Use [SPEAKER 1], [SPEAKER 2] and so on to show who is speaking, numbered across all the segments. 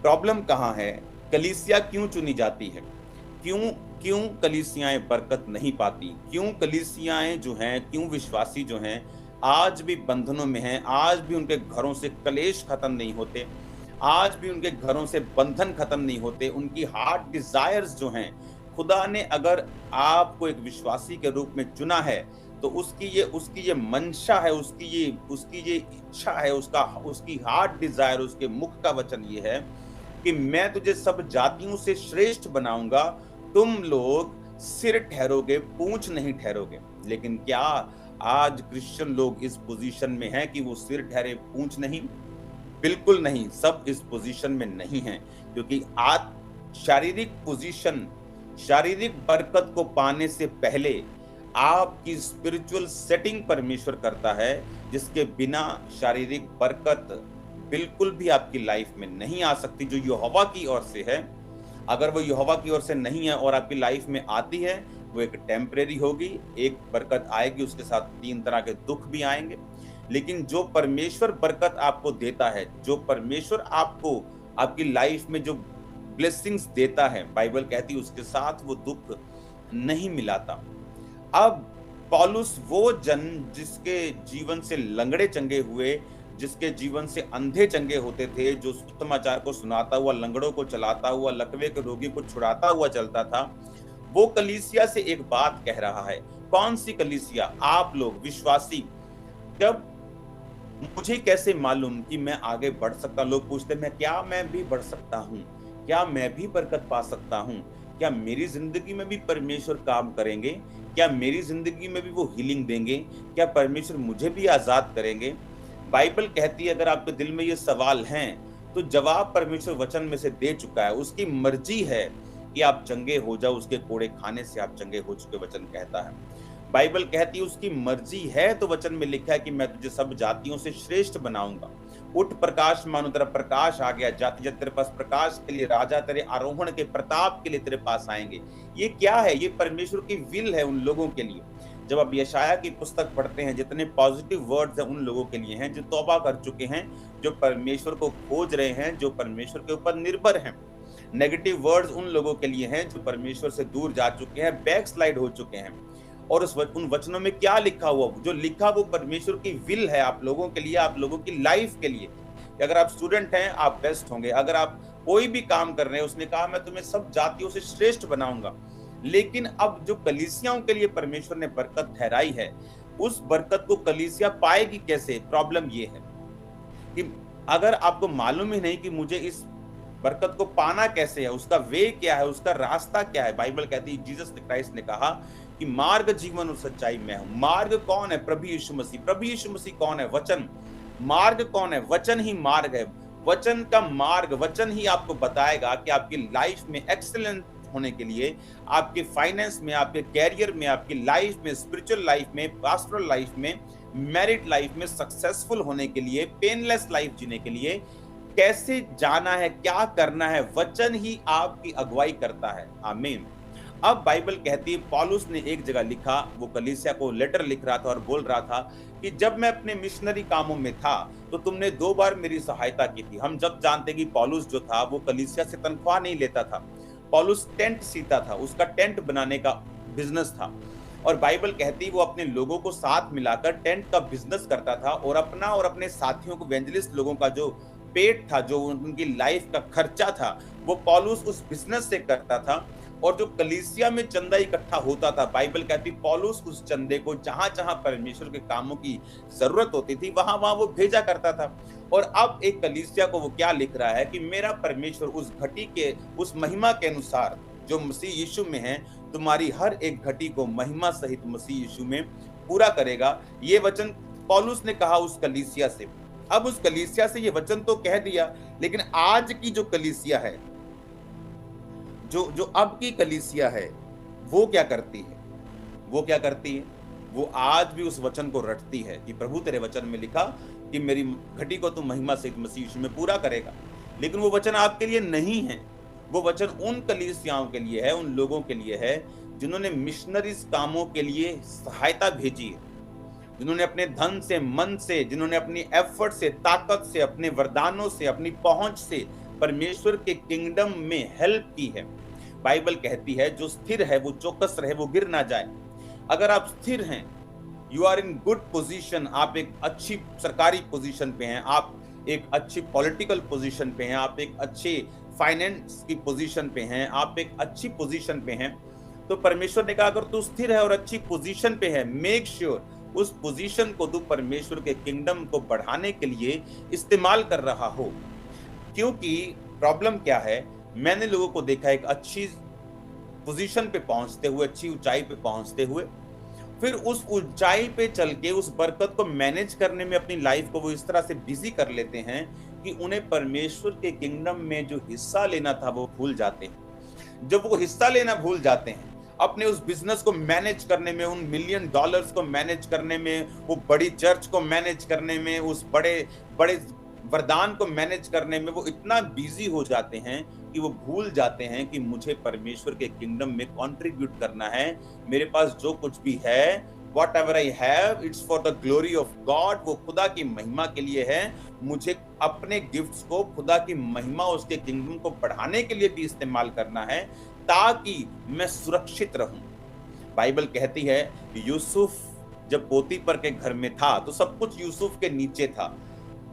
[SPEAKER 1] Problem कहाँ है? कलीसिया क्यों चुनी जाती है? क्यों क्यों कलीसियाएँ बरकत नहीं पाती? क्यों कलीसियाएँ जो हैं, क्यों विश्वासी जो हैं, आज भी बंधनों में हैं, आज भी उनके घरों से कलेश खत्म नहीं होते, आज भी उनके घरों से बंधन खत्म नहीं होते, उनकी हार्ट डिज़ायर्स जो हैं, खुदा ने अगर आपको एक विश्वासी के रूप में चुना है, तो उसकी ये मंशा है, उसकी ये इच्छा है, उसकी हार्ट डिज़ायर, उसके मुख का वचन ये है कि मैं तुझे सब जातियों से श्रेष्ठ बनाऊँगा, तुम लोग सिर ठहरोगे, पूँछ नहीं ठहरोगे। लेकिन क्या आज क्रिश्चियन लोग इस पोज़ीशन में हैं कि वो सिर ठहरे, पूँछ नहीं? बिल्कुल नहीं, सब इस पोज़ीशन में नहीं हैं, क्योंकि शारीरिक पोज़ीशन, शारीरिक बरकत को पाने से पहले आपकी स्पिरिचुअल सेटिंग परमेश्वर करता है, जिसके बिना शारीरिक बरकत बिल्कुल भी आपकी लाइफ में नहीं आ सकती, जो यहोवा की ओर से है। अगर वो यहोवा की ओर से नहीं है और आपकी लाइफ में आती है, वो एक टेम्परेरी होगी, एक बरकत आएगी, उसके साथ 3 तरह के दुःख भी आएँगे। लेकिन जो परमेश्वर बरकत आपको देता है, जो परमेश्वर आपको आपकी लाइफ में जो ब्लेसिंग्स देता है, बाइबल कहती है उसके साथ वो दुःख नहीं मिलाता। अब पौलुस वो जन जिसके जीवन से लंगड़े चंगे हुए, जिसके जीवन से अंधे चंगे होते थे, जो सुसमाचार को सुनाता हुआ, लंगड़ों को चलाता हुआ, लकवे के रोगी को छुड़ाता हुआ चलता था, वो कलीसिया से एक बात कह रहा है। कौन सी कलीसिया? आप लोग विश्वासी। जब मुझे कैसे मालूम कि मैं आगे बढ़ सकता? लोग पूछते हैं, क्या मैं भी बढ़ सकता हूँ? क्या मैं भी बरकत पा सकता हूँ? क्या मेरी ज़िंदगी में भी परमेश्वर काम करेंगे? क्या मेरी ज़िंदगी में भी वो हीलिंग देंगे? क्या परमेश्वर मुझे भी आज़ाद करेंगे? बाइबल कहती है अगर आपके दिल में ये सवाल हैं, तो जवाब परमेश्वर वचन में से दे चुका है। उसकी मर्ज़ी है कि आप चंगे हो जाओ, उसके कोड़े खाने से आप चंगे हो चुके, वचन कहता है। बाइबल कहती है उसकी मर्जी है, तो वचन में लिखा है कि मैं तुझे सब जातियों से श्रेष्ठ बनाऊंगा। उठ प्रकाश मानो, तेरा प्रकाश आ गया, जाति जाति तेरे पास प्रकाश के लिए, राजा तेरे आरोहण के प्रताप के लिए तेरे पास आएंगे। ये क्या है? ये परमेश्वर की विल है उन लोगों के लिए। जब आप यशाया की पुस्तक पढ़ते हैं, जितने पॉजिटिव वर्ड्स हैं उन लोगों के लिए हैं जो तौबा कर चुके हैं, जो परमेश्वर को खोज रहे हैं, जो परमेश्वर के ऊपर निर्भर हैं। नेगेटिव वर्ड्स उन लोगों के लिए हैं जो परमेश्वर से दूर जा चुके हैं, बैकस्लाइड हो चुके हैं। और उन वचनों में क्या लिखा हुआ, जो लिखा वो परमेश्वर की विल है आप लोगों के लिए, आप लोगों की लाइफ के लिए। अगर आप स्टूडेंट हैं, आप बेस्ट होंगे। अगर आप कोई भी काम कर रहे हैं, उसने कहा मैं तुम्हें सब जातियों से श्रेष्ठ बनाऊंगा। लेकिन अब जो कलीसियाओं के लिए परमेश्वर ने बरकत ठहराई है, उस बरकत को कलीसिया पाएगी कैसे? प्रॉब्लम ये है कि अगर आपको मालूम ही नहीं कि मुझे इस बरकत को पाना कैसे है, उसका वे क्या है, उसका रास्ता क्या है। बाइबल कहती है जीसस क्राइस्ट ने कहा कि मार्ग, जीवन और सच्चाई मैं हूं। मार्ग कौन है? प्रभु यीशु मसीह। प्रभु यीशु मसीह कौन है? वचन। मार्ग कौन है? वचन ही मार्ग है। वचन का मार्ग, वचन ही आपको बताएगा कि आपकी लाइफ में एक्सीलेंट होने के लिए, आपके फाइनेंस में, आपके कैरियर में, आपकी लाइफ में, स्पिरिचुअल लाइफ में, पास्टरल लाइफ में, मैरिड लाइफ में सक्सेसफुल होने के लिए, पेनलेस लाइफ जीने के लिए कैसे जाना है, क्या करना है, वचन ही आपकी अगुवाई करता है। आमीन। अब बाइबल कहती है, पौलुस ने एक जगह लिखा, वो कलीसिया को लेटर लिख रहा था और बोल रहा था कि जब मैं अपने मिशनरी कामों में था तो तुमने 2 बार मेरी सहायता की थी। हम जब जानते कि पौलुस जो था वो कलीसिया से तनख्वाह नहीं लेता था। पौलुस टेंट सीता था, उसका टेंट बनाने का बिजनेस था। और बाइबल कहती है वो अपने लोगों को साथ मिलाकर टेंट का बिजनेस करता था और अपना और अपने साथियों को, इवेंजलिस्ट लोगों का जो पेट था, जो उनकी लाइफ का खर्चा था, वो पौलुस उस बिजनेस से करता था। और जो कलीसिया में चंदा इकट्ठा होता था, बाइबल कहती पौलुस उस चंदे को जहां जहां परमेश्वर के कामों की जरूरत होती थी वहां वहां वो भेजा करता था। और अब एक कलीसिया को वो क्या लिख रहा है कि मेरा परमेश्वर उस घटी के, उस महिमा के अनुसार जो मसीह यीशु में है, तुम्हारी हर एक घटी को महिमा सहित मसीह यीशु में पूरा करेगा। ये वचन पौलुस ने कहा उस कलीसिया से। अब उस कलीसिया से ये वचन तो कह दिया, लेकिन आज की जो कलीसिया है, जो जो अब की कलीसिया है, वो क्या करती है? वो क्या करती है? वो आज भी उस वचन को रटती है कि प्रभु तेरे वचन में लिखा कि मेरी घटी को तू महिमा से मसीह यीशु में पूरा करेगा। लेकिन वो वचन आपके लिए नहीं है। वो वचन उन कलीसियाओं के लिए है, उन लोगों के लिए है जिन्होंने मिशनरीज कामों के लिए सहायता भेजी है, जिन्होंने अपने धन से, मन से, जिन्होंने अपनी एफर्ट से, ताकत से, अपने वरदानों से, अपनी पहुंच से परमेश्वर के किंगडम में हेल्प की है। बाइबल कहती है जो स्थिर है वो चौकस रहे, वो गिर ना जाए। अगर आप स्थिर हैं, you are in good position, आप एक अच्छी सरकारी पोजीशन पे हैं, आप एक अच्छी पॉलिटिकल पोजीशन पे हैं, आप एक अच्छे फाइनेंस की पोजीशन पे हैं, आप एक अच्छी पोजीशन पे हैं, तो परमेश्वर ने कहा अगर तू स्थिर है और अच्छी पोजीशन पे है, मेक श्योर उस पोजीशन को तू परमेश्वर के किंगडम को बढ़ाने के लिए इस्तेमाल कर रहा हो। क्योंकि प्रॉब्लम क्या है, मैंने लोगों को देखा एक अच्छी पोजीशन पे पहुंचते हुए, अच्छी ऊंचाई पे पहुंचते हुए, फिर उस ऊंचाई पे चल के उस बरकत को मैनेज करने में अपनी लाइफ को वो इस तरह से बिजी कर लेते हैं कि उन्हें परमेश्वर के किंगडम में जो हिस्सा लेना था वो भूल जाते हैं। जब वो हिस्सा लेना भूल जाते हैं, अपने उस बिजनेस को मैनेज करने में, उन $1 मिलियन को मैनेज करने में, वो बड़ी चर्च को मैनेज करने में, उस बड़े बड़े वरदान को मैनेज करने में वो इतना बिजी हो जाते हैं कि वो भूल जाते हैं कि मुझे परमेश्वर के किंगडम में कंट्रीब्यूट करना है। मेरे पास जो कुछ भी है, whatever I have, it's for the glory of God, वो खुदा की महिमा के लिए है। मुझे अपने गिफ्ट्स को खुदा की महिमा, उसके किंगडम को बढ़ाने के लिए भी इस्तेमाल करना है ताकि मैं सुरक्षित रहूं। बाइबल कहती है यूसुफ जब पोतीपर के घर में था तो सब कुछ यूसुफ के नीचे था।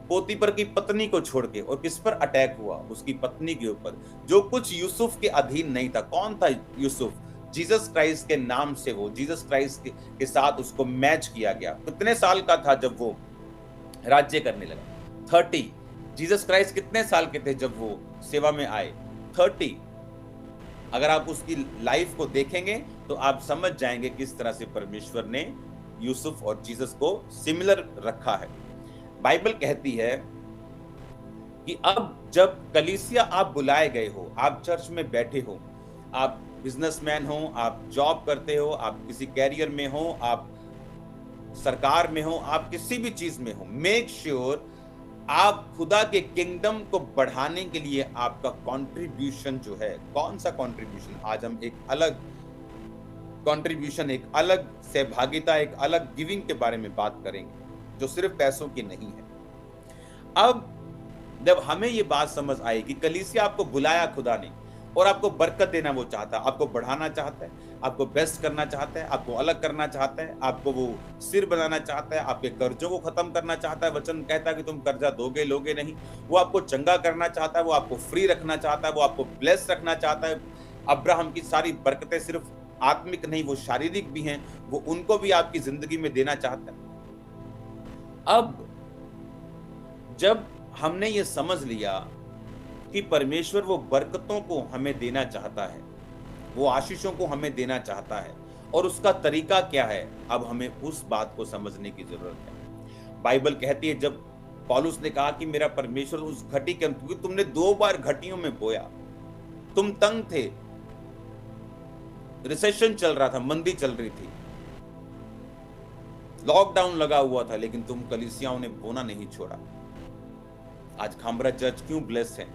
[SPEAKER 1] पोतीपर की पत्नी को छोड़ के, और किस पर अटैक हुआ? उसकी पत्नी के ऊपर। जो कुछ यूसुफ के अधीन नहीं था। कौन था यूसुफ? जीसस क्राइस्ट के नाम से वो जीसस क्राइस्ट के साथ उसको मैच किया गया। कितने साल का था जब वो राज्य करने लगा? 30। जीसस क्राइस्ट कितने साल के थे जब वो सेवा में आए? 30। अगर आप उसकी लाइफ को देखेंगे तो आप समझ जाएंगे किस तरह से परमेश्वर ने यूसुफ और जीसस को सिमिलर रखा है। बाइबल कहती है कि अब जब कलीसिया आप बुलाए गए हो, आप चर्च में बैठे हो, आप बिजनेसमैन हो, आप जॉब करते हो, आप किसी कैरियर में हो, आप सरकार में हो, आप किसी भी चीज में हो, मेक श्योर आप खुदा के किंगडम को बढ़ाने के लिए आपका कंट्रीब्यूशन जो है, कौन सा कंट्रीब्यूशन? आज हम एक अलग कंट्रीब्यूशन, एक अलग सहभागिता, एक अलग गिविंग के बारे में बात करेंगे जो सिर्फ पैसों की नहीं है। अब जब हमें ये बात समझ आई कि कलीसिया आपको बुलाया खुदा ने और आपको बरकत देना वो चाहता है, आपको बढ़ाना चाहता है, आपको बेस्ट करना चाहता है, आपको अलग करना चाहता है, आपको वो सिर बनाना चाहता है, आपके कर्जों को खत्म करना चाहता है। वचन कहता है कि तुम कर्जा दोगे लोगे नहीं। वो आपको चंगा करना चाहता है, वो आपको फ्री रखना चाहता है, वो आपको ब्लेस रखना चाहता है। अब्राहम की सारी बरकतें सिर्फ आत्मिक नहीं, वो शारीरिक भी हैं, वो उनको भी आपकी जिंदगी में देना चाहता है। अब जब हमने ये समझ लिया कि परमेश्वर वो बरकतों को हमें देना चाहता है, वो आशीषों को हमें देना चाहता है, और उसका तरीका क्या है, अब हमें उस बात को समझने की जरूरत है। बाइबल कहती है जब पौलुस ने कहा कि मेरा परमेश्वर उस घटी के, क्योंकि तुमने 2 बार घटियों में बोया, तुम तंग थे, रिसेशन चल रहा था, मंदी चल रही थी, लॉकडाउन लगा हुआ था, लेकिन तुम कलीसियाओं ने बोना नहीं छोड़ा। आज खामरा चर्च क्यों ब्लेस है?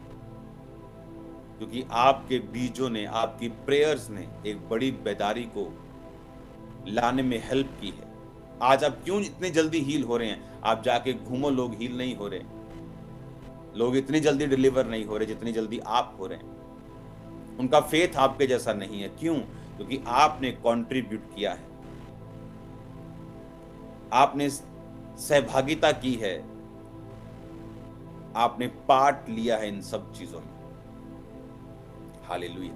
[SPEAKER 1] क्योंकि आपके बीजों ने, आपकी प्रेयर्स ने एक बड़ी बेदारी को लाने में हेल्प की है। आज आप क्यों इतनी जल्दी हील हो रहे हैं? आप जाके घूमो, लोग हील नहीं हो रहे, लोग इतनी जल्दी डिलीवर नहीं हो रहे जितनी जल्दी आप हो रहे हैं। उनका फेथ आपके जैसा नहीं है। क्यों? क्योंकि आपने कंट्रीब्यूट किया है, आपने सहभागिता की है, आपने पार्ट लिया है इन सब चीजों में। हालेलुया।